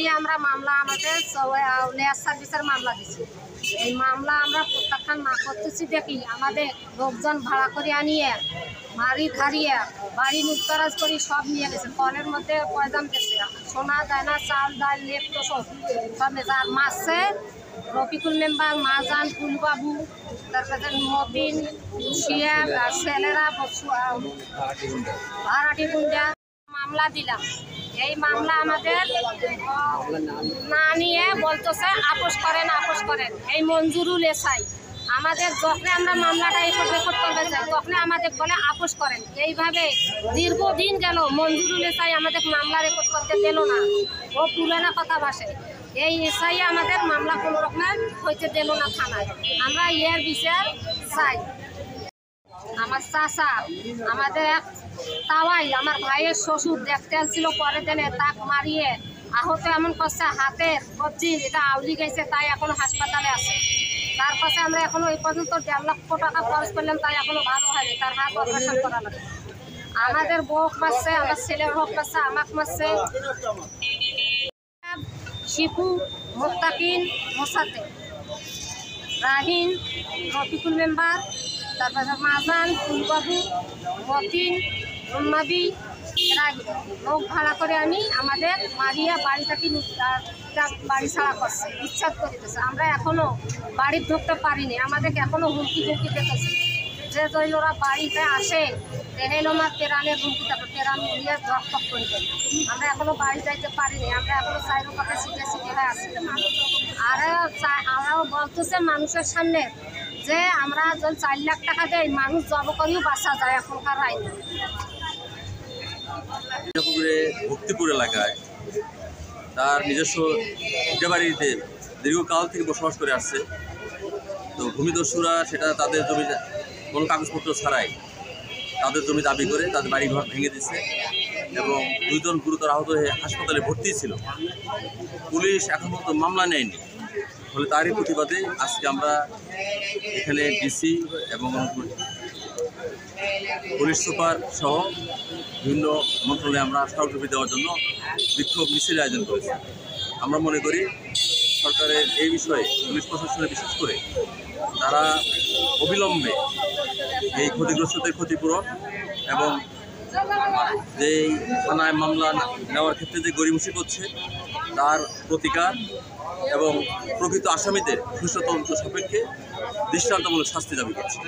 নিয়ে আমরা মামলা আমাদের লেয়ার সার্ভিসের মামলা দিচ্ছি। এই মামলা আমরা প্রত্যাখ্যান না করতেছি দেখি আমাদের লোকজন ভাড়া করে আনিয়ে মারি ধারিয়ে বাড়ি লুটতরাজ করি সব নিয়ে গেছে। কলের মধ্যে পয়দাম গেছে, সোনা দানা চাল ডাল লেপ সব নিয়েছে। আর মাসে রফিকুল মেম্বার, মাজান, ফুলবাবু, তারপরে মতিন, শিয়াব আর ছেলেরা ভাড়াটি গুন্ডা মামলা দিলাম। এই মামলা আমাদের না নিয়ে বলতেছে আপোষ করেন। এই মঞ্জুরুল এসআই আমাদের যখন আমরা মামলাটা রেকর্ড করতে যাই তখন আমাদের বলে আপোষ করেন। এইভাবে দীর্ঘদিন গেল মঞ্জুরুল এসআই আমাদের মামলা রেকর্ড করতে দিল না, ও পুরানা কথা ভাষে। এই এসআই আমাদের মামলা কোনো রকমের হইতে দিল না থানায়। আমরা এর বিচার চাই। আমার চাচা আমাদের এক তাওয়াই আমার ভাইয়ের শ্বশুর দেখতে আসছিল, পরে দিনে তাক মারিয়ে আহত এমন করছে, হাতের কবজি এটা আউলি গেছে, তাই এখনো হাসপাতালে আছে। তার পাশে আমরা এখনো এই পর্যন্ত 1.5 লক্ষ টাকা খরচ করলাম, তাই এখনো ভালো হয়নি, তার হাত অপারেশন করা লাগে। আমাদের বউ মারছে, আমার ছেলের হোক মারছে, আমাকে মারছে। শিপু, মোত্তাকিন, মোসাতে, রাহিন, রফিকুল মেম্বার, তারপরে মাজান, ফুলবাবু, মতিন, রুম্মাবি, এরা লোক ভাড়া করে আনি আমাদের মারিয়া বাড়িটাকে বাড়ি ছাড়া করছে, উচ্ছেদ করে দিতেছে। আমরা এখনও বাড়ি ঢুকতে পারিনি, আমাদেরকে এখনও হুমকি দিতেছে যে যদি ওরা বাড়িতে আসে দেখেন আমার তেরানের হুমকি থাকবে, তেরান নিয়ে ধরপক করে দেবে। আমরা এখনও বাড়ি যাইতে পারিনি, আমরা এখনও চাইরো কথা সিটে হয়ে আসছি। আর আমরাও বলতেছে মানুষের সামনে যে আমরা যদি 4 লাখ টাকা দেয় মানুষ জব করেও বাঁচা যায় এখনকার আইনে। ভক্তিপুর এলাকায় তার নিজস্ব বাড়িতে দীর্ঘকাল থেকে বসবাস করে আসছে। তো ভূমিদস্যুরা সেটা তাদের জমি কোনো কাগজপত্র ছাড়াই তাদের জমি দাবি করে তাদের বাড়িঘর ভেঙে দিচ্ছে এবং 2 জন গুরুতর আহত হয়ে হাসপাতালে ভর্তি ছিল। পুলিশ এখন পর্যন্ত মামলা নেয়নি। ফলে তারই প্রতিবাদে আজকে আমরা এখানে ডিসি এবং পুলিশ সুপার সহ বিভিন্ন মন্ত্রণালয়ে আমরা স্মারকলিপি দেওয়ার জন্য বিক্ষোভ মিছিলের আয়োজন করেছি। আমরা মনে করি সরকারের এই বিষয়ে পুলিশ প্রশাসনে বিশেষ করে তারা অবিলম্বে এই ক্ষতিগ্রস্তদের ক্ষতিপূরণ এবং যেই থানায় মামলা নেওয়ার ক্ষেত্রে যে গড়িমসি করছে তার প্রতিকার এবং প্রকৃত আসামিদের সুষ্ঠু তদন্ত সাপেক্ষে দৃষ্টান্তমূলক শাস্তি দাবি করছে।